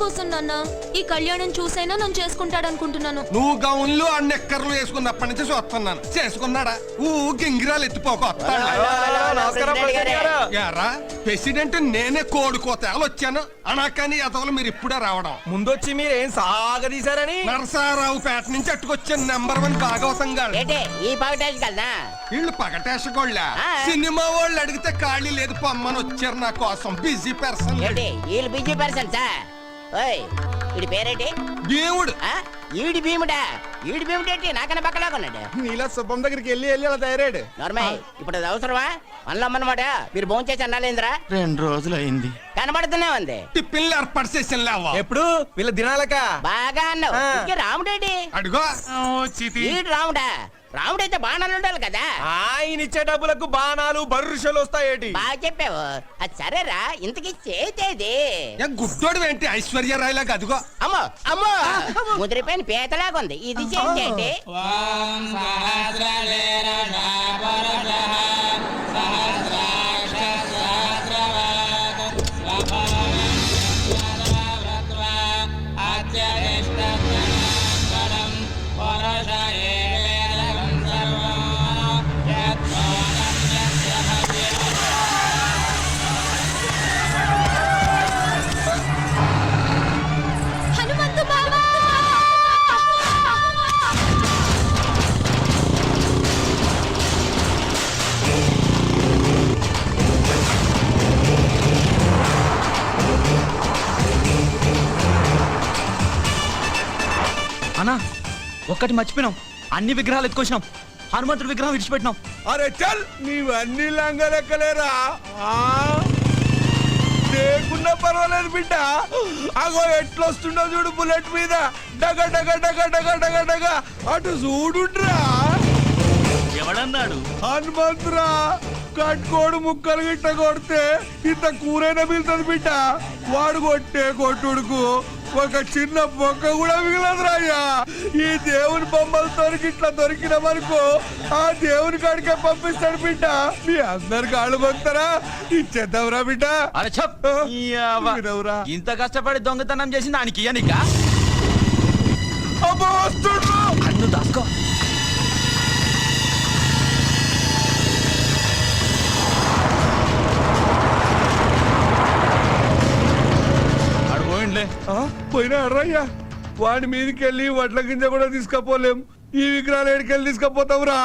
కోసం నాన్న ఈ కళ్యాణం చూసైనా నన్ను చేసుకుంటాడనుకుంటున్నాను. నువ్వు గౌన్లు ఆ నెక్కర్లు వేసుకున్నప్పటి నుంచి చూస్తున్నాను. చేసుకున్నాడా? గింగిరాలు ఎత్తిపోక ప్రెసిడెంట్ నేనే కోడుకోతేలు వచ్చాను అనకాని అతలు మీరు ఇప్పుడే రావడం. ముందొచ్చి మీరేం సాగదీశారని నరసారావు పేట నుంచి అట్టుకొచ్చిన నంబర్ 1 భాగవతం గారు. వీళ్ళు పగటేసగోళ్ళ సినిమా వాళ్ళు అడిగితే ఖాళీ లేదు పొమ్మని వచ్చారు నా కోసం. Busy person. Busy person sir. ఈడి పేరేంటి? దేవుడు. ఈడి భీముడా? ఈడి భీముడేంటి నాకన్నా పక్కలా కొన్నాడు? నీలా శుభం దగ్గరికి వెళ్ళి అలా తయారాడు. నార్మల్ ఇప్పుడు అది అవసరమా? అన్నమాట మీరు భోజనం చేసి అన్నాలేంద్రా? 2 రోజులు అయింది. కనబడుతూనే ఉంది. టిఫిన్లు ఏర్పాటు చేసిన ఎప్పుడు వీళ్ళ దినాలక బాగా అన్నావు. రాముడేంటి? అడుగో ఈడు రాముడా? రాముడైతే బాణాలు ఉండాలి కదా. ఆయన ఇచ్చే డబ్బులకు బాణాలు బర్రుషలు వస్తాయేటి? బాగా చెప్పావు. అది సరేరా, ఇంతకీ చేతేది గుడ్డోడు ఏంటి ఐశ్వర్యరాయ్ లాగా? అదిగో అమ్మో అమ్మో ముదిరిపోయిన పీతలాగా ఉంది. ఇది చేతేంటి? అన్నా ఒక్కటి మర్చిపోయినాం. అన్ని విగ్రహాలు ఎత్తుకొచ్చినాం. హనుమంతుడి విగ్రహం విడిచిపెట్టినాం. అరే చల్, నీవన్నీ లంగలెక్కలేరా? లేకున్నా పర్వాలేదు బిడ్డ. అగో ఎట్లొస్తుండో చూడు బుల్లెట్ మీద. డగ డగ డగ డగ డగ డగ అటు చూడుండ్రా. ఎవడన్నాడు? హనుమంతురా. కట్టుకోడు ముక్కలు గిట్ట కొడితే ఇంత కూరైనా మిగులుతుంది బిడ్డ. వాడు కొట్టే కొట్టుడుకు ఒక చిన్న బొక్క కూడా మిగలదురా అయ్యా. ఈ దేవుని బొమ్మలతో ఇట్లా దొరికినామనుకో ఆ దేవుని కాడికే పంపిస్తాడు బిడ్డ. మీ అందరు కాళ్ళు పొందుతారా? ఇచ్చేద్దాంరా బిడ్డ. అరే చెప్. ఇంత కష్టపడి దొంగతనం చేసి దానికి ఇయ్యనిక అన్ను దాసుకో. పోయినా అర్రయ్యా. వాడి మీదకి వెళ్ళి వడ్ల గింజ కూడా తీసుకపోలేం. ఈ విగ్రహాలు ఎడికెళ్ళి తీసుకపోతావురా?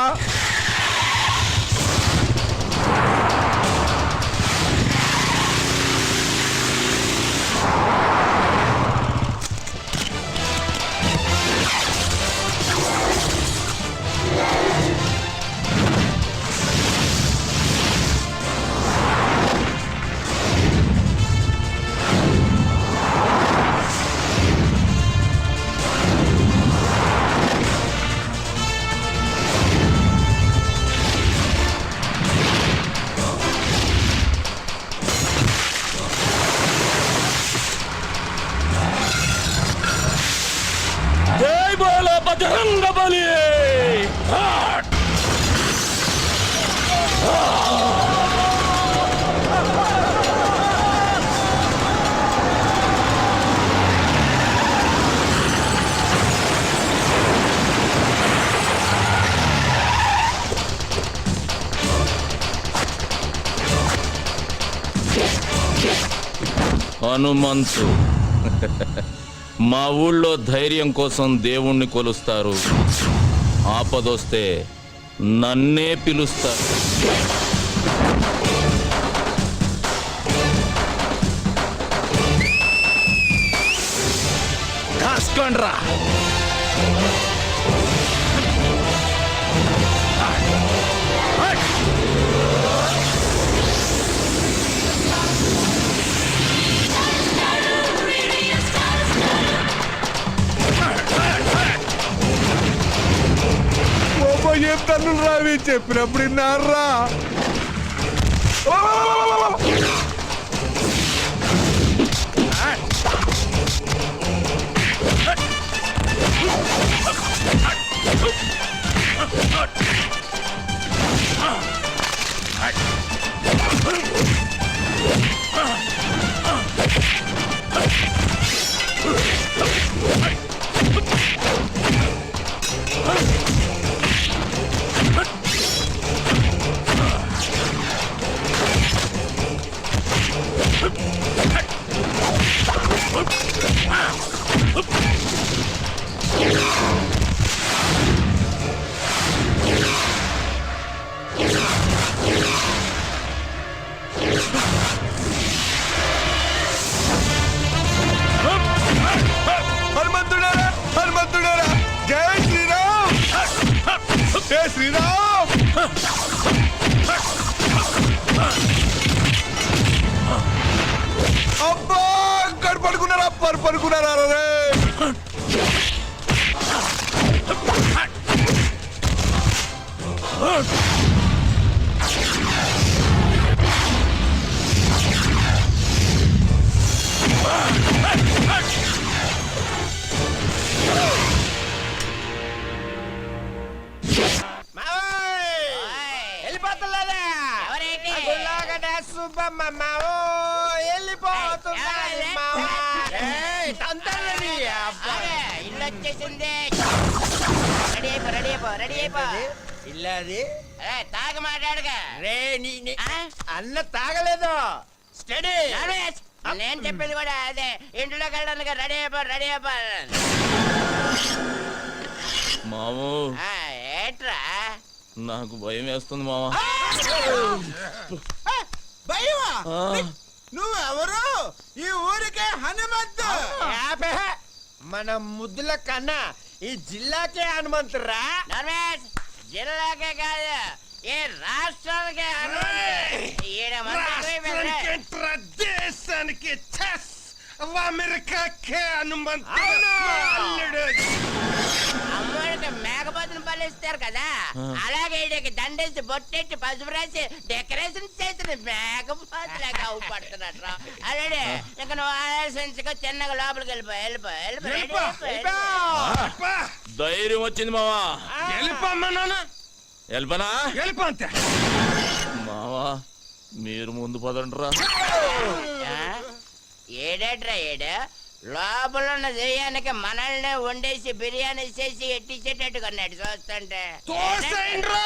హనుమంతు మా ఊళ్ళో ధైర్యం కోసం దేవుణ్ణి కొలుస్తారు. ఆపదొస్తే నన్నే పిలుస్తారు. కాస్కండ్రా. చెప్తాను రావి, చెప్పినప్పుడు విన్నారా? హనుమంతుడారా హనుమంతుడారా జై శ్రీరామ్ జై శ్రీరామ్ అబ్బా పడుకున్నారా పడుకున్నారా రే వెళ్ళిపోతున్నారా ఇల్లు వచ్చేసింది. రెడీ అయిపో ఇల్లాది తాగ మాట్లాడగా రే అన్న తాగలేదు స్టడీ నేను చెప్పేది కూడా అదే ఇంట్లోకి వెళ్ళడానికి రెడీ అయిపో మాము ఏట్రా నాకు భయం వేస్తుంది మామ. భయమా ఆ, నువ్వెవరు ఈ ఊరికే హనుమంతు మన ముద్దుల కన్నా ఈ జిల్లాకే హనుమంతురా నర్మేష్ జిల్లాకే కాదు ఏ రాష్ట్రానికే ఈడ దేశానికేంట్రా, దేశానికి చెస్ అమెరికాకే హనుమంతు అల్లుడు. అమ్మడికి మేకపోతుని పలిస్తారు కదా అలాగే ఈడికి దండేసి బొట్టెట్టి పసుపు రాసి డెకరేషన్ చేసిన మేకపోతులాగా అవుపడుతున్నట్టు అలాగే ఇక నువ్వు ఆలోచించుకో చిన్నగా లోపలికి వెళ్ళిపో అబ్బా, ధైర్యం వచ్చింది మావా. వెళ్ళిపోమ్మా నాన్న, వెళ్ళపనా వెళ్ళిపో అంతే. మావా మీరు ముందు పదండ్రా. ఏడేట్రా ఏడు లోపల ఉన్న దెయ్యానికి మనల్ని వండేసి బిర్యానీ చేసి ఎట్టించేటట్టు కొన్నాడు చూస్తుంటే తోసేయండ్రా.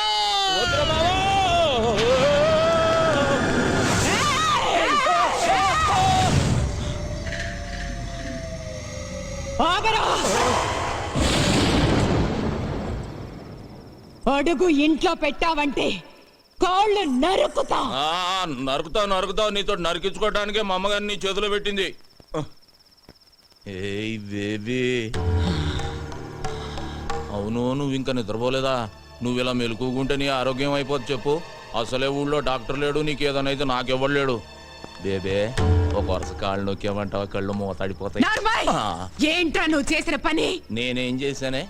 అడుగు ఇంట్లో పెట్టావంటే కాళ్ళు నరుకుతా. నరుకుతావు నీతో నరికించుకోవడానికే మా అమ్మగారిని నీ చేతిలో పెట్టింది. ఏయ్ బేబీ, అవును నువ్వు ఇంకా నిద్రపోలేదా? నువ్వు ఇలా మెలుకుంటే నీ ఆరోగ్యం అయిపోద్ది చెప్పు. అసలే ఊళ్ళో డాక్టర్ లేడు, నీకేదనైతే నాకెవ్వలేడు. బేబే ఒక వరుస కాళ్ళు నొక్కేమంటావా కళ్ళు మూతాడిపోతాయి. నార్మల్. ఏంట్రా నువ్వు చేసిన పని? నేనేం చేశానే?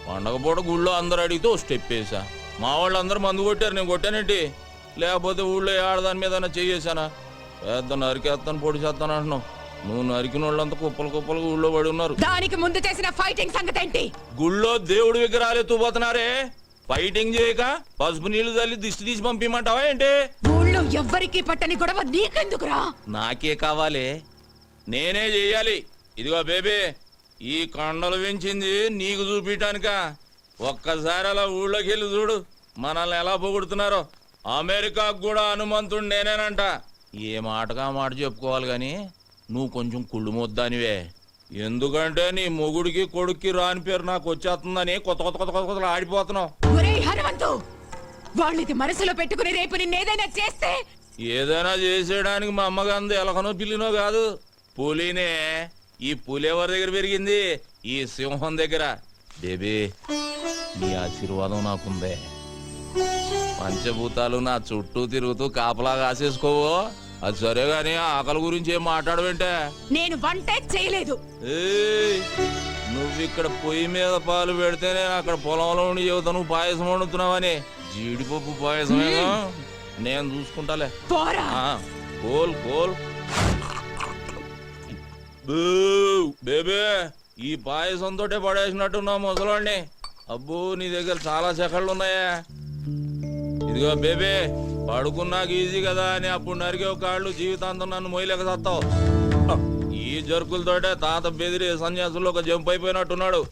పండగ పూట గుళ్ళో అందరూ అడిగితే ఓ స్టెప్ వేసా. మా వాళ్ళు అందరూ మందు కొట్టారు, నేను కొట్టానేంటి? లేకపోతే ఊళ్ళో ఆడదాని మీద చేసానా? పెద్ద నరికేస్తాను పొడి చేస్తాను అంటున్నావు. నువ్వు నరికిన వాళ్ళంతా కుప్పలు కుప్పలు ఊళ్ళో పడి ఉన్నారు. దానికి ముందు చేసిన ఫైటింగ్ సంగతి ఏంటి? గుళ్ళో దేవుడి విగ్రహాలు ఎత్తుపోతున్నారే, ఫైటింగ్ చేయక పసుపు నీళ్లు చల్లి దిష్టి తీసి పంపిమంటావా ఏంటి? ఊళ్ళో ఎవ్వరికి పట్టని గొడవ నీకెందుకురా? నాకే కావాలి, నేనే చెయ్యాలి. ఇదిగో బేబీ, ఈ కొండలు పెంచింది నీకు చూపించడానిక. ఒక్కసారి అలా ఊళ్ళోకి వెళ్ళి చూడు మనల్ని ఎలా పొగుడుతున్నారో. అమెరికాకు కూడా హనుమంతుడు నేనేనంట. ఏ మాటగా మాట చెప్పుకోవాలి గాని నువ్వు కొంచెం కుళ్ళు మొద్దానివే. ఎందుకంటే నీ మొగుడికి కొడుక్కి రాని పేరు నాకు వచ్చేస్తుందని కొత్త కొత్త కొత్త కొత్త కొత్తలు ఆడిపోతున్నావు. ఒరేయ్ హనుమంతు, వాళ్ళది మనసులో పెట్టుకుని రేపు నిన్నేదైనా చేస్తే? ఏదైనా చేసేయడానికి మా అమ్మగాంది ఎలకనో పిల్లినో కాదు, పులినే. ఈ పులి ఎవరి దగ్గర పెరిగింది? ఈ సింహం దగ్గర. బేబీ, నీ ఆశీర్వాదం నాకుందే. పంచభూతాలు నా చుట్టూ తిరుగుతూ కాపలా కాసేసుకోవో. అది సరే గాని ఆకలి గురించి ఏం మాట్లాడవేంటే? నేను వంటే చేయలేదు. నువ్విక్కడ పొయ్యి మీద పాలు పెడితేనే అక్కడ పొలంలో ఉండి చెబుతా నువ్వు పాయసం వండుతున్నావని. జీడిపప్పు పాయసమేగా, నేను చూసుకుంటాలే. పోరా. Coal coal. బేబే, ఈ పాయసంతో పడేసినట్టున్నా ముసలాన్ని. అబ్బో, నీ దగ్గర చాలా సెకళ్ళు ఉన్నాయా? ఇదిగో బేబే, పడుకున్నాక ఈజీ కదా అని అప్పుడు నరికే కాళ్ళు జీవితాంతం నన్ను మొయ్యలేక సత్తావు. ఈ జరుకులతోటే తాత బెదిరి సన్యాసుల్లో ఒక జంప్ అయిపోయినట్టున్నాడు.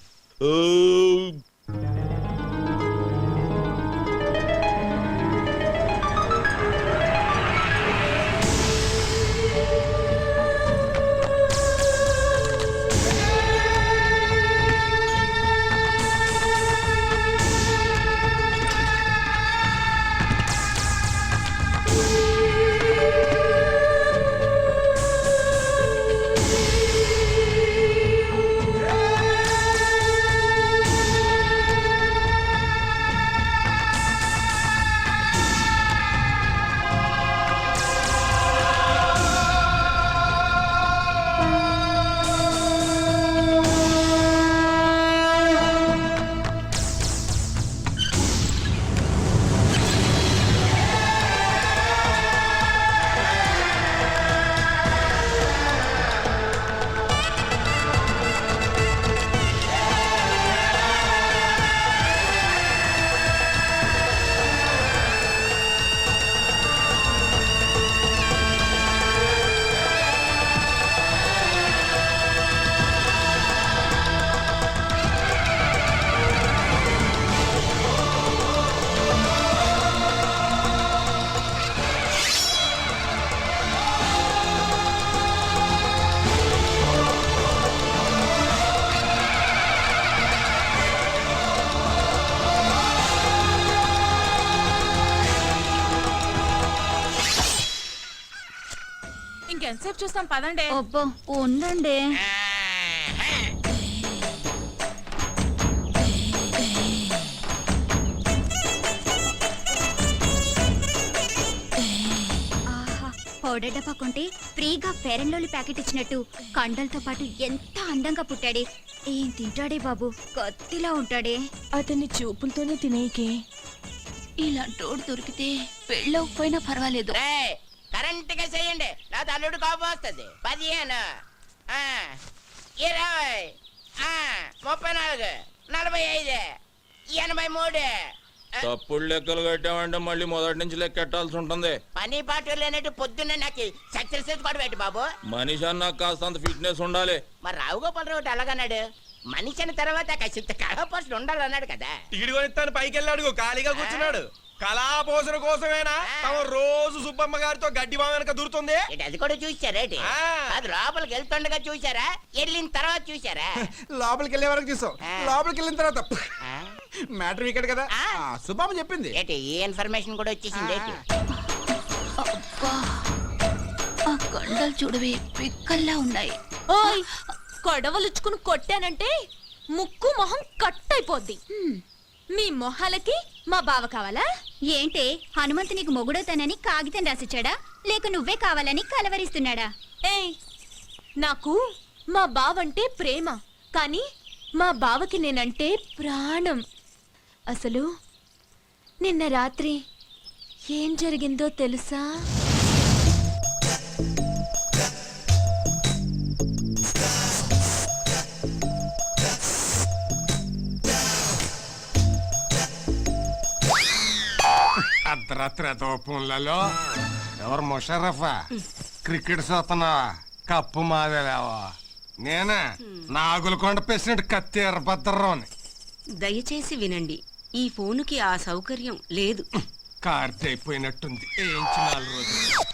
ఎంతసేపు చూస్తాం పదండి. అబ్బో ఉండండి. పౌడర్ డబ్బా కొంటే ఫ్రీగా ఫెయిర్ అండ్ లవ్లీ ప్యాకెట్ ఇచ్చినట్టు కండలతో పాటు ఎంత అందంగా పుట్టాడే. ఏం తింటాడే బాబు, కత్తిలా ఉంటాడే. అతన్ని చూపులతోనే తినేకే. ఇలాంటోడు దొరికితే పెళ్ళవకపోయినా పర్వాలేదు. కరెంట్ గా చేయండి, లేదా అల్లుడు కోపం వస్తుంది. 15, 20, 34, 45, 83. తప్పుడు లెక్కలు కట్టామంటే మళ్ళీ మొదటి నుంచి లెక్కెట్టాల్సి ఉంటుంది. పని పాటు లేనట్టు పొద్దున్నే నాకు సక్సెస్ కూడా పెట్టి బాబు. మనిషి అన్నా కాస్తంత ఫిట్నెస్ ఉండాలి. మరి రావు గోపాలరావు ఒకటి అలాగన్నాడు. మనిషి అన్న తర్వాత కాసింత కళాపోషణ ఉండాలన్నాడు కదా. టికెట్ కొనిస్తాను పైకి వెళ్ళాడు, ఖాళీగా కూర్చున్నాడు. కళాపోషణ కోసమేనా తమ రోజు సుబ్బమ్మ గారితో గడ్డి బావ వెనక దూరుతుంది. ఏంటి, అది కూడా చూసారేటి? అది లోపలికి వెళ్తుండగా చూసారా, వెళ్ళిన తర్వాత చూసారా? లోపలికి వెళ్ళే వరకు చూసాం, లోపలికి వెళ్ళిన తర్వాత మ్యాటర్ ఇక్కడ కదా సుబ్బమ్మ చెప్పింది. ఏంటి ఈ ఇన్ఫర్మేషన్ కూడా వచ్చేసింది ఏంటి? ఆ కండలు చూడవే పిక్కల్లా ఉన్నాయి. ఓయ్ కొడవలుచ్చుకుని కొట్టానంటే ముక్కు మొహం కట్ అయిపోద్ది. మీ మొహాలకి మా బావ కావాలా? ఏంటే హనుమంతు నీకు మొగుడవుతానని కాగితం రాసిచ్చాడా, లేక నువ్వే కావాలని కలవరిస్తున్నాడా? ఏయ్ నాకు మా బావంటే ప్రేమ, కానీ మా బావకి నేనంటే ప్రాణం. అసలు నిన్న రాత్రి ఏం జరిగిందో తెలుసా? అర్ధరాత్రి తోపంలలో ఎవరు ముషరఫా క్రికెట్ చూస్తున్నావా? కప్పు మాదేలేవా? నేనే నాగులకొండ ప్రెసిడెంట్ కత్తి ఎర్రభద్రరావుని. దయచేసి వినండి, ఈ ఫోనుకి ఆ సౌకర్యం లేదు. కార్తె అయిపోయినట్టుంది, ఏంచి 4 రోజులు.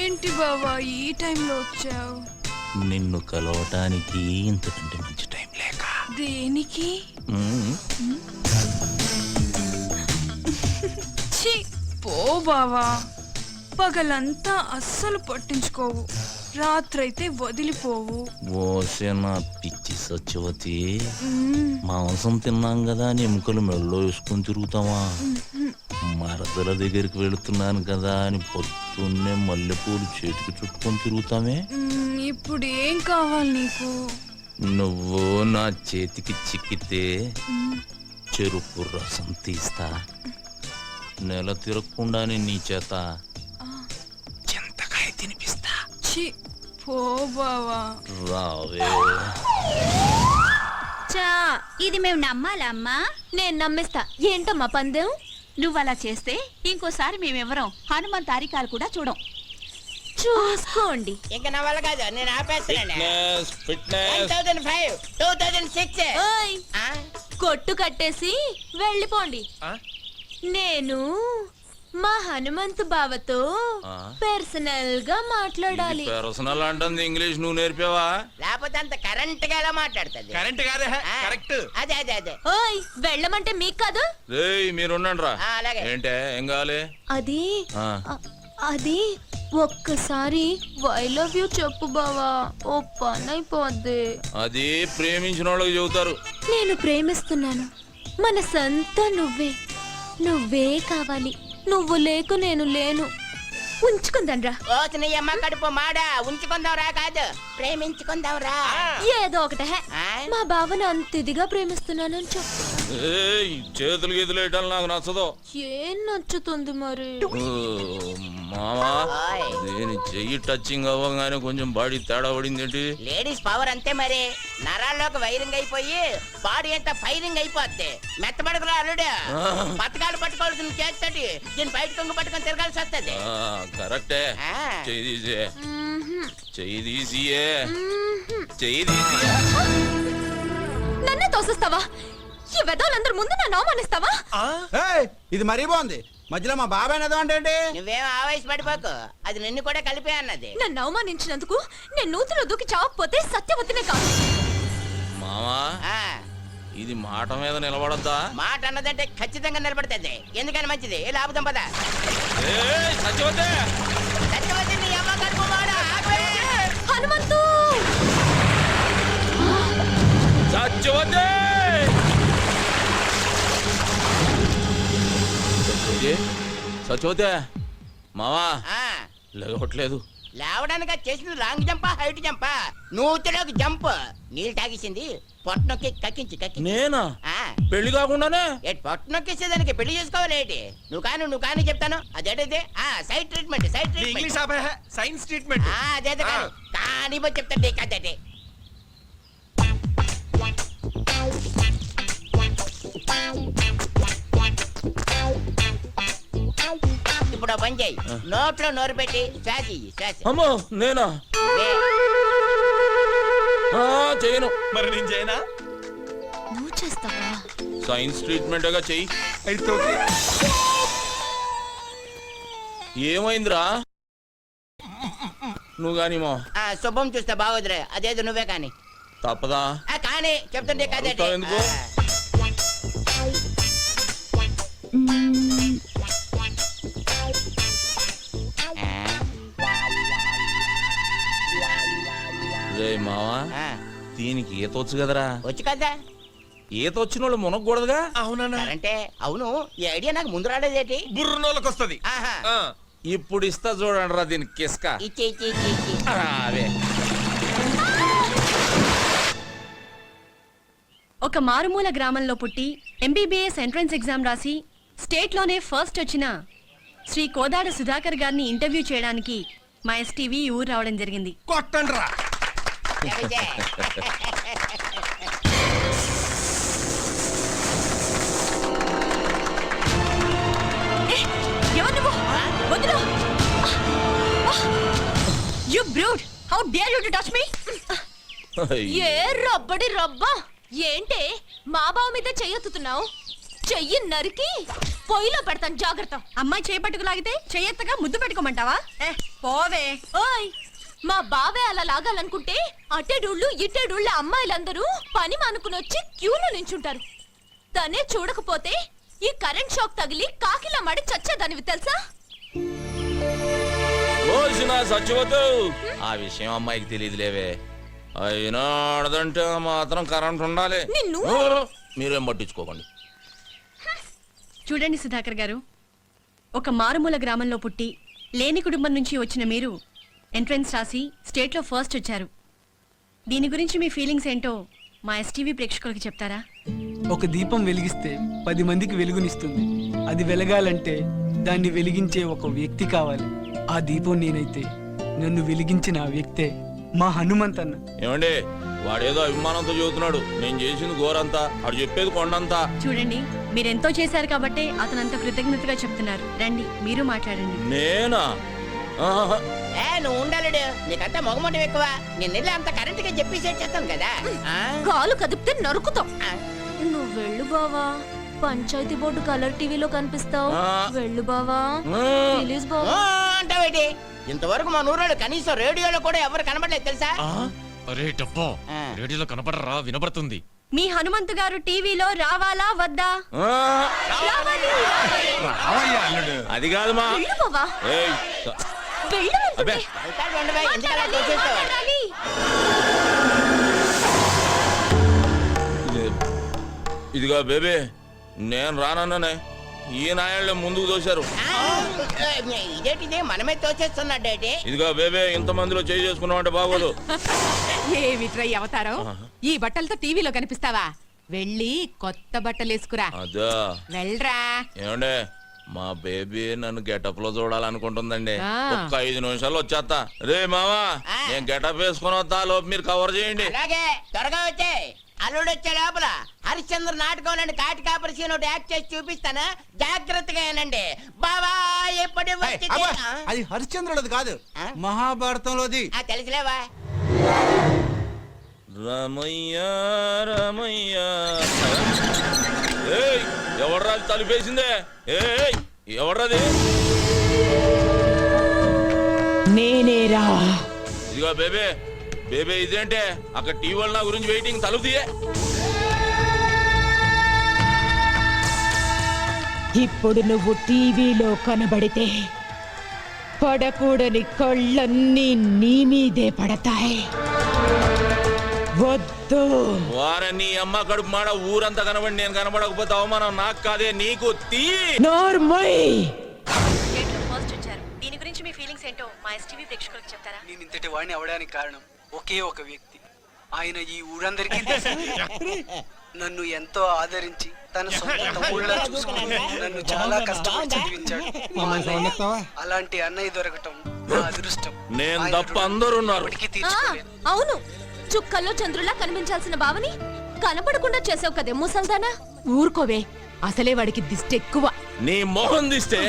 ఏంటి బావా ఈ టైంలో వచ్చావు? నిన్ను కలవటానికి ఇంతకంటే మంచి టైం లేక. దేనికి? ఛీ, పో బావా. పగలంతా అస్సలు పట్టించుకోవు, రాత్రైతే వదిలిపోవు. ఓసేన పిచ్చి సత్యవతి, మాంసం తిన్నాం కదా అని ఎముకలు మెళ్ళో వేసుకొని తిరుగుతావా? మరదల దగ్గరికి వెళుతున్నాను కదా అని పొద్దున్నే మల్లెపూలు చేతికి చుట్టుకొని తిరుగుతామే. ఇప్పుడు ఏం కావాలి నీకు? నువ్వు నా చేతికి చిక్కితే చెరుకు రసం తీస్తా, నెల తిరగకుండానే నీ చేత చింతకాయ తినిపిస్తా. ఛీ, పో బావా. రావే. చా, ఇది మేము నమ్మాలా అమ్మా? నేను నమ్మిస్తా. ఏంటమ్మా పందెం? నువ్వలా చేస్తే ఇంకోసారి మేమెవరం హనుమంత్ తారికాలు కూడా చూడం. చూసుకోండి. ఇంకా నా వల్ల కాదు, నేను ఆపేస్తున్నాను. Fitness fitness 1005, 2006. ఓయ్ కొట్టు కట్టేసి వెళ్ళిపోండి. నేను మా హనుమంతు బావతో పర్సనల్ గా మాట్లాడాలి. పర్సనల్ అంటుంది ఇంగ్లీష్ నువ్వు నేర్పావా? లేకపోతే అంత కరెంట్ గా ఎలా మాట్లాడుతుంది? కరెంట్ కాదే, కరెక్ట్. అదే అదే అదే. ఓయ్ వెళ్ళమంటే మీకు కాదు. రేయ్ మీరుండండి రా. అలాగే. ఏంటే ఏం కావాలి? అది ఆ. అది ఒక్కసారి ఐ లవ్ యూ చెప్పు బావా, ఓ పని అయిపోద్ది. అది ప్రేమించిన వాళ్ళకి చెబుతారు. నేను ప్రేమిస్తున్నాను, మనసంతా నువ్వే, నువ్వే కావాలి. నువ్వు లేకు నేను లేను. ఉంచుకుందాన్రా. ఓ నీ అమ్మ కడుపు మాడా, ఉంచుకుందాంరా కాదు ప్రేమించుకుందాంరా. ఏదో ఒకటే మా బావను అంత ఇదిగా ప్రేమిస్తున్నానని చెప్పు. ఏయ్ చేతులు గీతులు వేయటాలు నాకు నచ్చదు. ఏం నచ్చుతుంది మరి? మామా దీని చెయ్యి టచింగ్ అవ్వగానే కొంచెం బాడీ తేడా పడింది ఏంటి? లేడీస్ పవర్ అంతే మరి. నరాల్లోకి వైరింగ్ అయిపోయి బాడీ అంతా ఫైరింగ్ అయిపోద్ది. మెత్తబడుకురా అల్లుడు, పథకాలు పట్టుకోవాల్సిన చేస్తటి దీన్ని బయట కొంగు పట్టుకొని తిరగాల్సి వస్తుంది. కరెక్టే. చెయ్యి తీసే, చెయ్యి తీసియే, చెయ్యి తీసియే. నన్నే తోసిస్తావా? ఈ వెదవులందరి ముందు నన్ను అవమానిస్తావా? ఇది మరీ బాగుంది. మధ్యలో మా బాబాయ్ ఏదో అంటే నువ్వేం ఆవేశపడిపోకు, అది నిన్ను కూడా కలిపే అన్నది. నన్ను అవమానించినందుకు నేను నూతిలో దూకి చావకపోతే సత్యవతినే కాదు. మావా ఆ, ఇది మాట మీద నిలబడద్దా? మాట అన్నదంటే ఖచ్చితంగా నిలబడుతుంది. ఎందుకని మంచిది, ఏ లాభం పద. ఏయ్, సత్యవతి! సత్యవతి నీ అమ్మ కడుపు మాడ, ఆగవే. హనుమంతు సత్యవతి! సత్యవతి, సత్యవతి, మావా ఆ, లేవట్లేదు. లేవడానికి అది చేసింది లాంగ్ జంపా హైట్ జంపా? నూతిలోకి జంప్. నీళ్ళు తాగేసింది, పొట్టనొక్కి కక్కించి కక్కి. నేనా? పెళ్లి కాకుండానే? పొట్ట నొక్కేసేదానికి పెళ్లి చేసుకోవాలి ఏంటి? నువ్వు కానీ చెప్తాను. అదేంటిది? Side treatment, side English treatment. Science treatment. అదే కానీ చెప్తాను కదండి. ఇప్పుడు పని చేయి, నోట్లో నోరు పెట్టి శ్వాస ఇయ్యి, శ్వాస. అమ్మో, నేనా? చేయను. మరి నేను చేయనా? నువ్వు చేస్తావా? సైన్స్ ట్రీట్మెంట్ గా చెయ్యి. అయితే ఓకే. ఏమైందిరా? నువ్వు గాని మా శుభం చూస్తే బాగోదురే, అదేదో నువ్వే కానీ. తప్పదా? కానీ చెప్తుంటే కదండి. అడుగుతావు ఎందుకు? రే మావా, దీనికి ఈత వచ్చు కదరా? వచ్చు కదా. ఈత వచ్చిన వాళ్ళు మునగకూడదుగా? అవునా? అంటే అవును, ఈ ఐడియా నాకు ముందు రాలేదేటి? బుర్రనోళ్ళకి వస్తుంది. ఆహా. ఇప్పుడు ఇస్తా చూడండి రా దీనికి కిస్క. ఇచ్చి ఇచ్చి ఇచ్చి ఇచ్చి. అవే ఒక మారుమూల గ్రామంలో పుట్టి ఎంబీబీఎస్ ఎంట్రన్స్ ఎగ్జామ్ రాసి స్టేట్లోనే ఫస్ట్ వచ్చిన శ్రీ కోదాడ సుధాకర్ గారిని ఇంటర్వ్యూ చేయడానికి మా ఎస్టీవీ ఊరు రావడం జరిగింది. కొట్టండి రా. ఎవరిదే? ఎవరు నువ్వు? వదిలు! You brute! How dare you to touch me? ఏ రబ్బడి రబ్బా, ఏంటే మా బావ మీద చెయ్యెత్తుతున్నావు? చెయ్యి నరికి పొయ్యిలో పెడతాను, జాగ్రత్త. అమ్మాయి చేపట్టుకు లాగితే చెయ్యెత్తగా ముద్దు పెట్టుకోమంటావా? పోవే. ఓయ్, మా బావే అలా లాగాలనుకుంటే అటెడుళ్ళు ఇటెడుళ్ళ అమ్మాయిలందరూ పని మానుకుని వచ్చి క్యూలో నించుంటారు. తనే చూడకపోతే ఈ కరెంట్ షాక్ తగిలి కాకిలా మడి చచ్చేదానివి తెలుసా? సచ్చిపోతూ ఆ విషయం అమ్మాయికి తెలియదులేవే. అయినా ఆడదంటే మాత్రం కరెంట్ ఉండాలి. నిన్ను మీరేం పట్టించుకోకండి. చూడండి సుధాకర్ గారు, ఒక మారుమూల గ్రామంలో పుట్టి లేని కుటుంబం నుంచి వచ్చిన మీరు ఎంట్రన్స్ రాసి స్టేట్లో ఫస్ట్ వచ్చారు. దీని గురించి మీ ఫీలింగ్స్ ఏంటో మా ఎస్టీవీ ప్రేక్షకులకి చెప్తారా? ఒక దీపం వెలిగిస్తే 10 మందికి వెలుగునిస్తుంది. అది వెలగాలంటే దాన్ని వెలిగించే ఒక వ్యక్తి కావాలి. ఆ దీపం నేనైతే నన్ను వెలిగించిన ఆ వ్యక్తే మా హనుమంతన్న. ఏమండి, వాడేదో అభిమానంతో చెబుతున్నాడు. నేను చేసింది ఘోరంతా, వాడు చెప్పేది కొండంతా. చూడండి, మీరెంతో చేశారు కాబట్టే అతనంత కృతజ్ఞతగా చెప్తున్నారు. రండి, మీరు మాట్లాడండి. నేనా? ఆహా. నువ్వు ఉండాలడు, నీకంతా మొగమటం ఎక్కువ. నేను వెళ్ళి అంత కరెంట్ గా చెప్పి సెట్ చేస్తాను కదా. కాలు కదిపితే నరుకుతాం. నువ్వు వెళ్ళు బావా, పంచాయతీ బోర్డు కలర్ టీవీలో కనిపిస్తావు. వెళ్ళు బావా, ప్లీజ్ బావా. అంటావేటి? ఇంతవరకు మా నూరోళ్ళు కనీసం రేడియోలో కూడా ఎవరు కనబడలేదు తెలుసా? అరే డబ్బా, రేడియోలో కనపడరా, వినపడుతుంది. మీ హనుమంతు గారు టీవీలో రావాలా వద్దా? రావయ్యా అల్లుడు. అది కాదు మా. వెళ్ళు బావా, ఏయ్, వెళ్ళు. అబ్బే వెళ్తాడు ఉండవే, ఎందుకు అలా చేసేస్తావు? మాట్లాడాలి. ఇదిగో బేబీ, నేను రానన్నానే. ఈ నాయాళ్ళే ముందుకు దోశారు. ఇదేంటిది మనమే తోచేస్తున్నాడేటి? ఇదిగో బేబే, ఇంత మందిలో చేయి చేసుకున్నావు అంటే బాగోదు. ఏమిట్రై అవతారం? ఈ బట్టలతో టీవీలో కనిపిస్తావా? వెళ్ళి కొత్త బట్టలు వేసుకురా. అదా వెళ్ళరా. ఏమండే, మా బేబీ నన్ను గెటప్ లో చూడాలనుకుంటుందండి. ఒక్క 5 నిమిషాలు వచ్చేస్తా. రే మావా, నేను గెటప్ వేసుకుని వస్తా, లోపు మీరు కవర్ చేయండి. అలాగే, త్వరగా వచ్చే. అల్లుడు వచ్చే లోపల హరిశ్చంద్ర నాటకం కాటి కాపరి సీన్ ఒకటి యాక్ట్ చేసి చూపిస్తాను, జాగ్రత్తగా ఏనండి. బాబా ఎప్పటి అది హరిశ్చంద్రుడిది కాదు, మహాభారతంలోది. తెలుసులేవా? రమయ్య రమయ్య. ఎవరు రాజు తలుపేసిందే? ఏయ్, ఎవరది? నేనేరా. ఇదిగో బేబే, బేబే ఇదేంటే అక్కడ టీవీ వాళ్ళ నా గురించి వెయిటింగ్, తలుపు తీయే. ఇప్పుడు నువ్వు టీవీలో కనబడితే పడకూడని కళ్ళన్నీ నీ మీదే పడతాయి. వద్దు. వారని అమ్మ కడుపు మాడ ఊరంతా కనబడి నేను కనబడకపోతే అవమానం నాకు కాదే నీకు. తీ నోర్మోయ్. స్టేట్లో ఫస్ట్ వచ్చారు. దీని గురించి మీ ఫీలింగ్స్ ఏంటో మా ఎస్టీవీ ప్రేక్షకులకు చెప్తారా? నేను ఇంతటి వాడిని అవడానికి కారణం ఒకే ఒక వ్యక్తి. ఆయన ఈ ఊరందరికీ తెలుసు. నన్ను ఎంతో ఆదరించి తన సొంత తమ్ముళ్ళ చూసుకుని నన్ను చాలా కష్టపడి చదివించాడు. అలాంటి అన్నయ్య దొరకటం నా అదృష్టం. నేను తప్ప అందరూ ఉన్నారు. అవును, చుక్కల్లో చంద్రులా కనిపించాల్సిన బావని కనపడకుండా చేసావు కదే ముసల్దానా. ఊరుకోవే, అసలే వాడికి దిష్టి ఎక్కువ. నీ మొహం తీస్తే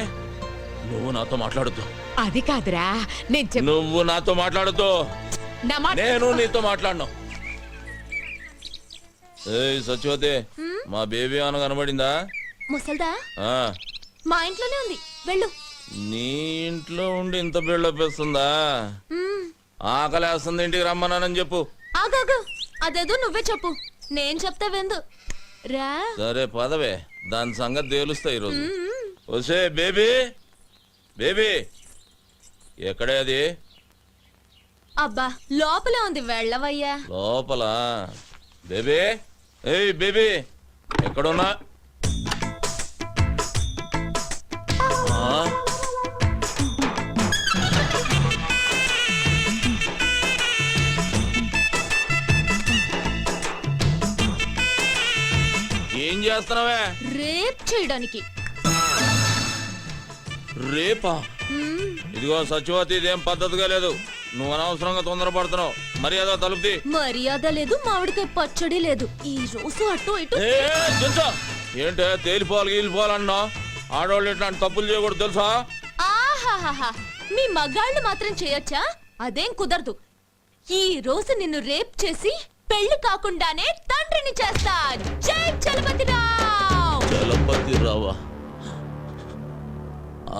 నువ్వు నాతో మాట్లాడుతూ. అది కాదురా, నువ్వు నాతో మాట్లాడుతూ నేను నీతో మాట్లాడను. ఏయ్ సత్యవతి, మా బేబీ అన్న కనబడిందా? ముసల్దా ఆ, మా ఇంట్లోనే ఉంది, వెళ్ళు. నీ ఇంట్లో ఉండి ఇంత బిల్డప్ వేస్తుందా? ఆకలేస్తుంది, ఇంటికి రమ్మన్నానని చెప్పు. ఆగాగు, అదేదో నువ్వే చెప్పు, నేను చెప్తా వెందు రా. సరే పదవే, దాని సంగతి తేలుస్తా ఈరోజు. వసే బేబీ, బేబీ ఎక్కడే అది? అబ్బా లోపలే ఉంది, వెళ్ళవయ్యా. లోపల బేబీ, ఏయ్ బేబీ ఎక్కడున్నా? ఏం చేస్తున్నావే? రేప్ చేయడానికి. రేపా? ఇదిగో సత్యవతి, ఇదేం పద్ధతిగా లేదు. నువ్వు అనవసరంగా తొందరపడుతున్నావు. మర్యాద తలుపుది. మర్యాద లేదు, మామిడికాయ పచ్చడి లేదు. ఈ రోజు అటు ఇటు. ఏంటే తేలిపోవాలి గీలిపోవాలన్నా? ఆడవాళ్ళు ఇట్లాంటి తప్పులు చేయకూడదు తెలుసా? ఆహాహాహా, మీ మగాళ్ళు మాత్రం చేయొచ్చా? అదేం కుదరదు. ఈ రోజు నిన్ను రేప్ చేసి పెళ్లి కాకుండానే తండ్రిని చేస్తా. జై చలపతిరావు. చలపతిరావా?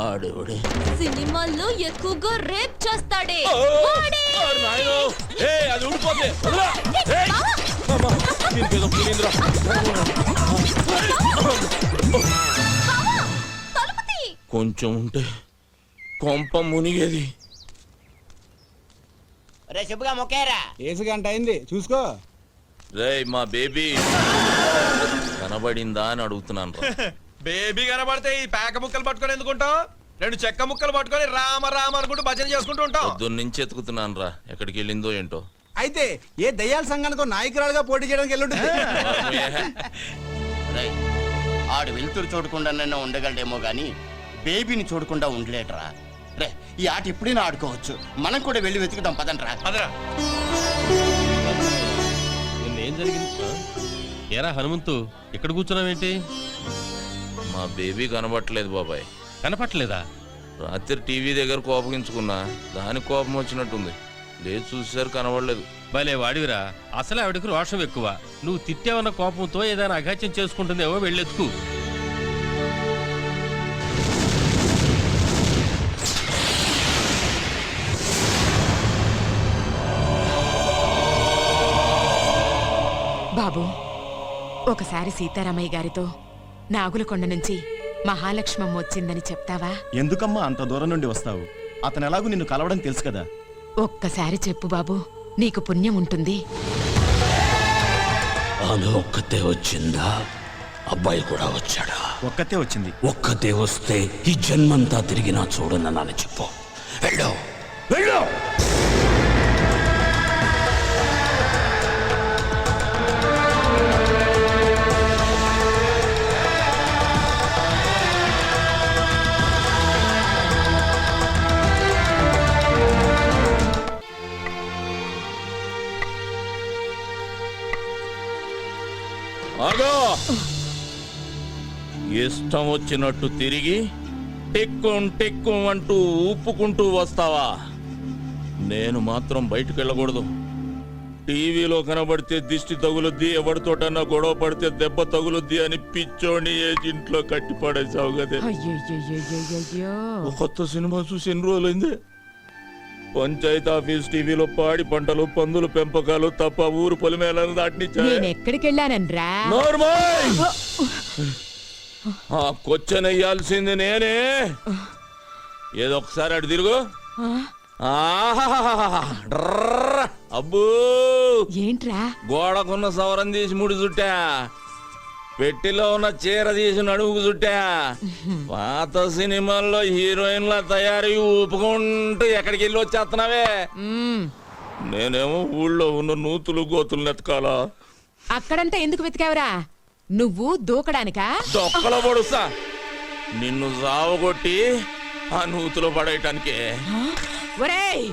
ఆడేవాడే సినిమాల్లో ఎక్కువగా రేప్ చేస్తాడే. అది ఊడిపోతే కొంచెం ఉంటే కొంప మునిగేది. రే శుభ్గా మొక్కారా? ఏసు గంట అయింది, చూసుకో. రేయ్ మా బేబీ కనబడిందా అని అడుగుతున్నాను రా. బేబీ కనబడితే ఈ పేక ముక్కలు పట్టుకొని ఎందుకుంటాం? రెండు చెక్క ముక్కలు పట్టుకొని రామ రామ అనుకుంటూ భజన చేసుకుంటూ ఉంటాం. పొద్దున్న నుంచి ఎత్తుకుతున్నాను రా, ఎక్కడికి వెళ్ళిందో ఏంటో. అయితే ఏ దయ్యాల సంఘానికో నాయకురాలుగా పోటీ చేయడానికి వెళ్ళుంటుంది. ఆడు వెళ్తురు చూడకుండా నన్ను ఉండగలడేమో గాని బేబీని చూడకుండా ఉండలేటరా. రే ఈ ఆట ఇప్పుడైనా ఆడుకోవచ్చు, మనం కూడా వెళ్ళి వెతుకుదాం పదండ్రా. అదరా ఏం జరిగింది? ఏరా హనుమంతు, ఇక్కడ కూర్చున్నావేంటి? మా బేబీ కనబట్టలేదు బాబాయ్. కనపట్లేదా? రాత్రి టీవీ దగ్గర కోపగించుకున్నా, దానికి కోపం వచ్చినట్టుంది. లేదు చూసేసరి కనబడలేదు. భలే వాడివిరా, అసలే ఆవిడకు రోషం ఎక్కువ. నువ్వు తిట్టావన్న కోపంతో ఏదైనా అఘాత్యం చేసుకుంటుందేవో, వెళ్ళెత్తుకు. బాబు, ఒకసారి సీతారామయ్య గారితో నాగులకొండ నుంచి మహాలక్ష్మమ్మ వచ్చిందని చెప్తావా? ఎందుకమ్మా అంత దూరం నుండి వస్తావు? అతను ఎలాగూ నిన్ను కలవడం తెలుసు కదా. ఒక్కసారి చెప్పు బాబు, నీకు పుణ్యం ఉంటుంది. ఆమె ఒక్కతే వచ్చిందా? అబ్బాయి కూడా వచ్చాడా? ఒక్కతే వచ్చింది. ఒక్కతే వస్తే ఈ జన్మంతా తిరిగినా చూడనని చెప్పు. వెళ్ళు, వెళ్ళు. ఇష్టం వచ్చినట్టు తిరిగి టెక్కుం టెక్కుం అంటూ ఊపుకుంటూ వస్తావా? నేను మాత్రం బయటకు వెళ్ళకూడదు. టీవీలో కనబడితే దిష్టి తగులుద్ది, ఎవరితోటన్నా గొడవ పడితే దెబ్బ తగులుద్ది అని పిచ్చోని ఏజ్ ఇంట్లో కట్టి పడేసావు కదే. అయ్యయ్యయ్యయ్యయ్యో. ఓ కొత్త సినిమా చూసి ఎన్ని రోజులైంది. పంచాయతీ ఆఫీస్ టీవీలో పాడి పంటలు, పందులు పెంపకాలు తప్ప ఊరు పొలిమేలను దాటినిచ్చా. నేను ఎక్కడికి వెళ్ళానన్రా? నార్మల్. ఆ కొచ్చనెయ్యాల్సింది నేనే. ఏదో ఒకసారి అటు తిరుగు. అబ్బో ఏంట్రా? గోడకున్న సవరం తీసి ముడి చుట్టా, పెట్టిలో ఉన్న చీర తీసి నడుముకు చుట్టా. పాత సినిమాల్లో హీరోయిన్ల తయారీ ఊపుకుంటూ ఎక్కడికి వెళ్ళి వచ్చేస్తున్నావే. నేనేమో ఊళ్ళో ఉన్న నూతులు గోతులు నెతకాలా. అక్కడంతా ఎందుకు వెతికావురా? నువ్వు దూకడానికా? దొక్కలో పడుస్తా నిన్ను సావగొట్టి ఆ నూతులో పడేయటానికే. ఒరేయ్,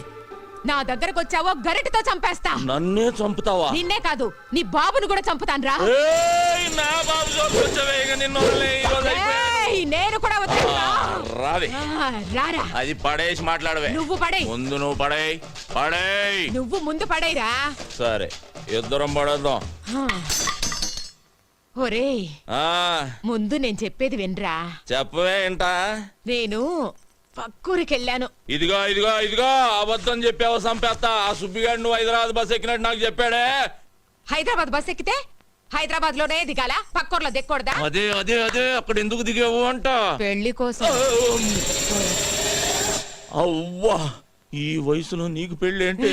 నా దగ్గరకు వచ్చావో గరిటతో చంపేస్తా. నన్నే చంపుతావా? నిన్నే కాదు, నీ బాబును కూడా చంపుతాన్రా. నా బాబు చంపొచ్చవే, ఇక నిన్ను వదిలేయ్, ఈ రోజు అయిపోయింది. నేను కూడా వదిలేస్తా. రావే. రారా. అది పడేసి మాట్లాడవే. నువ్వు పడేయ్. ముందు నువ్వు పడేయ్. పడేయ్. నువ్వు ముందు పడేరా. సరే, ఇద్దరం పడేద్దాం. ఒరేయ్, ఆ ముందు నేను చెప్పేది వినరా. చెప్పవే ఏంటా? నేను పక్కూరికెళ్ళాను. ఇదిగో ఇదిగో ఇదిగో, అబద్ధం చెప్పావో చంపేస్తా. ఆ సుబ్బిగాడు నువ్వు హైదరాబాద్ బస్ ఎక్కినట్టు నాకు చెప్పాడే. హైదరాబాద్ బస్ ఎక్కితే హైదరాబాద్ లోనే దిగాల, పక్కూర్లో దిక్కకూడదా? అదే అదే అదే, అక్కడ ఎందుకు దిగావు అంట. పెళ్లి కోసం. అవ్వా, ఈ వయసులో నీకు పెళ్లి ఏంటి?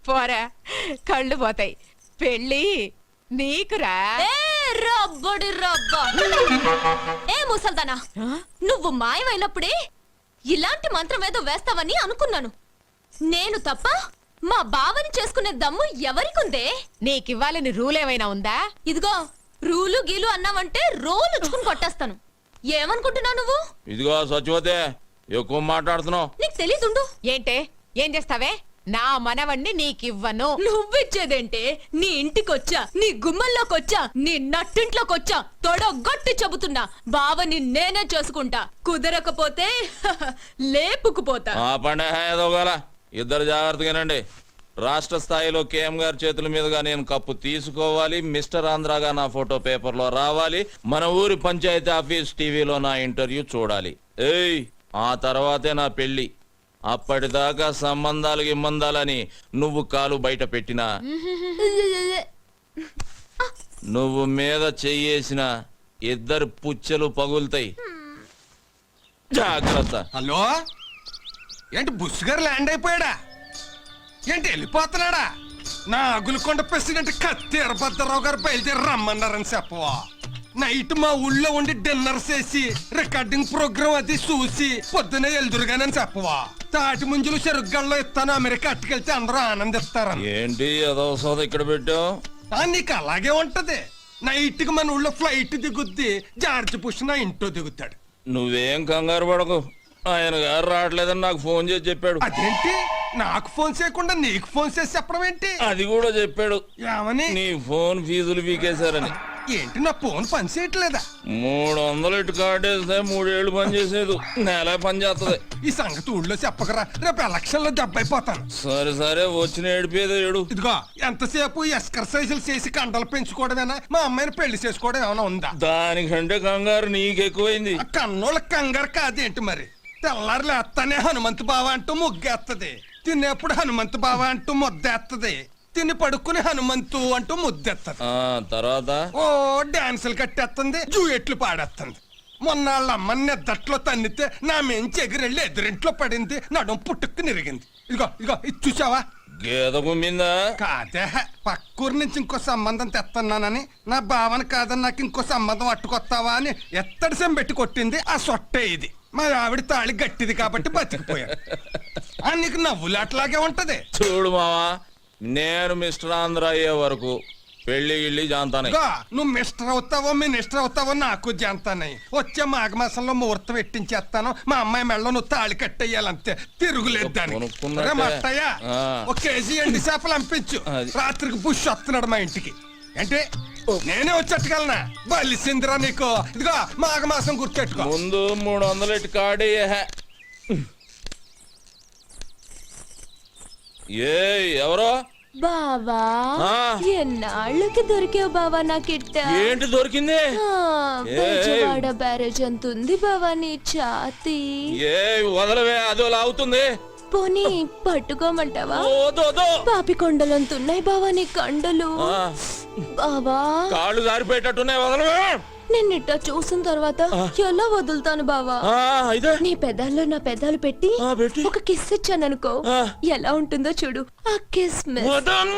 పోరా, కళ్ళు పోతాయి. పెళ్లి నీకురా. రబ్బడి రబ్బా. ఏ ముసల్దానా, నువ్వు మాయమైనప్పుడే ఇలాంటి మంత్రం ఏదో వేస్తావని అనుకున్నాను. నేను తప్ప మా బావని చేసుకునే దమ్ము ఎవరికుందే? నీకివ్వాలని రూల్ ఏమైనా ఉందా? ఇదిగో, రూలు గీలు అన్నావంటే రోలు ఉచ్చుకుని కొట్టేస్తాను. ఏమనుకుంటున్నావు నువ్వు? ఇదిగో సచివతే, ఎక్కువ మాట్లాడుతున్నావు. నీకు తెలీదుండు. ఏంటే, ఏం చేస్తావే? నా మనవణ్ణి నీకివ్వను. నువ్విచ్చేదేంటే? నీ ఇంటికొచ్చా, నీ గుమ్మల్లోకొచ్చా, నీ నట్టింట్లోకొచ్చా తొడగొట్టి చెబుతున్నా, బావని నేనే చేసుకుంటా. కుదరకపోతే లేపుకుపోతా. ఆ పండే ఏదోగాల, ఇద్దరు జాగ్రత్తగానండి. రాష్ట్ర స్థాయిలో కేఎం గారి చేతుల మీదుగా నేను కప్పు తీసుకోవాలి. మిస్టర్ ఆంధ్రాగా నా ఫోటో పేపర్లో రావాలి. మన ఊరి పంచాయతీ ఆఫీస్ టీవీలో నా ఇంటర్వ్యూ చూడాలి. ఏయ్, ఆ తర్వాతే నా పెళ్లి. అప్పటిదాకా సంబంధాలు గిమ్మందాలని నువ్వు కాలు బయట పెట్టినా, నువ్వు మీద చెయ్యేసిన ఇద్దరు పుచ్చలు పగులుతాయి. జాగ్రత్త. హలో, ఏంటి బుస్ గారు ల్యాండ్ అయిపోయాడా? ఏంటి వెళ్ళిపోతున్నాడా? నా అగులకొండ ప్రెసిడెంట్ కత్తి వీరభద్రరావు గారు బయలుదేరి రమ్మన్నారని చెప్పవా? నైట్ మా ఊళ్ళో ఉండి డిన్నర్ చేసి రికార్డింగ్ ప్రోగ్రామ్ అది చూసి పొద్దునే ఎల్దురుగానని చెప్పవా? తాటి ముంజులు చెరుగ్గల్లో ఇస్తాను, అమెరికా అట్టుకెళ్తే అందరూ ఆనందిస్తారని. ఏంటి అదో సోద ఇక్కడ పెట్టావు? నీకు అలాగే ఉంటది. నైట్ కి మన ఊళ్ళో ఫ్లైట్ దిగుద్ది, జార్జ్ బుష్ నా ఇంట్లో దిగుతాడు. నువ్వేం కంగారు పడకు, ఆయన గారు రావట్లేదని నాకు ఫోన్ చేసి చెప్పాడు. అదేంటి, నాకు ఫోన్ చేయకుండా నీకు ఫోన్ చేసి చెప్పడం ఏంటి? అది కూడా చెప్పాడు. ఏమని? నీ ఫోన్ ఫీజులు పీకేశారని. ఏంటి, నా ఫోన్ పని చేయట్లేదా? 300 ఇటు కార్డేస్తే 3 ఏళ్ళు పని చేసేది, నెల పని చేస్తుంది. ఈ సంగతి ఊళ్ళో చెప్పకరా, రేపు ఎలక్షన్ లో దెబ్బైపోతాను. సరే సరే, వచ్చిన ఏడిపోయేది ఏడు. ఇదిగో, ఎంతసేపు ఎక్సర్సైజులు చేసి కండలు పెంచుకోవడమేనా? మా అమ్మాయిని పెళ్లి చేసుకోవడం ఏమైనా ఉందా? దానికంటే కంగారు నీకెక్కువైంది. కన్నోళ్ళ కంగారు కాదేంటి మరి? తెల్లారు లేస్తానే హనుమంతు బావ అంటూ ముగ్గేత్తది, తినేప్పుడు హనుమంతు బావ అంటూ ముద్దేత్తది, తిని పడుకుని హనుమంతు అంటూ ముద్దెత్తది. తర్వాత ఓ డాన్సులు కట్టేస్తుంది, జూయెట్లు పాడేస్తుంది. మొన్న వాళ్ళ అమ్మని నిద్దట్లో తన్నితే నా మెంచి ఎగిరెళ్ళి ఎదురింట్లో పడింది, నడుం పుట్టుకు నిరిగింది. ఇదిగో ఇదిగో, ఇది చూసావా? గేద కుమ్మిందా? కాదే, పక్కూరు నుంచి ఇంకో సంబంధం తెస్తున్నానని, నా భావన కాదని నాకు ఇంకో సంబంధం అట్టుకొస్తావా అని ఎత్తడి సెం పెట్టి కొట్టింది. ఆ సొట్టే ఇది. మా ఆవిడ తాళి గట్టిది కాబట్టి బతికిపోయాడు. నీకు నవ్వులాట్లాగే ఉంటది. చూడు మావా, నేను మిస్టర్ ఆంధ్ర అయ్యే వరకు పెళ్లి గిళ్ళి జాంతానే. నువ్వు మిస్టర్ అవుతావో మినిస్టర్ అవుతావో నాకు జాంతానయ్యి. వచ్చే మాఘమాసంలో ముహూర్తం పెట్టించేస్తాను. మా అమ్మాయి మెళ్ళలో నువ్వు తాళి కట్టేయాలంతే, తిరుగులేదు దానికి. మట్టయ్యా, ఒక కేజీ ఎండి చేపలు పంపించు. రాత్రికి బుష్ వస్తున్నాడు మా ఇంటికి. అంటే నేనే వచ్చేట్టుకెళ్ళనా? బలిసిందిరా నీకు. ఇదిగో, మాఘమాసం గుర్తెట్టుకో. ముందు 300 ఇటు కార్డు. ఏ ఎవరో బావా ఆ. ఎన్నాళ్ళకి దొరికావు బావా నాకిట్ట ఏంటి దొరికింది బెజవాడ బ్యారేజ్ అంత ఉంది బావా నీ ఛాతీ ఏ వదలవే అదో లాగుతుంది పోనీ పట్టుకోమంటావా ఓదోదో. పాపి కొండలంతున్నాయి బావా నీ కండలు ఆ, బావా కాళ్ళు జారిపోయేటట్టున్నాయి వదలవే నిన్నిట్ట చూసిన తర్వాత ఎలా వదులుతాను బావా ఆ, అయితే నీ పెదాల్లో నా పెదాలు పెట్టి పెట్టి. ఒక కిస్ ఇచ్చాననుకో ఆ. ఎలా ఉంటుందో చూడు ఆ కిస్ వదలు.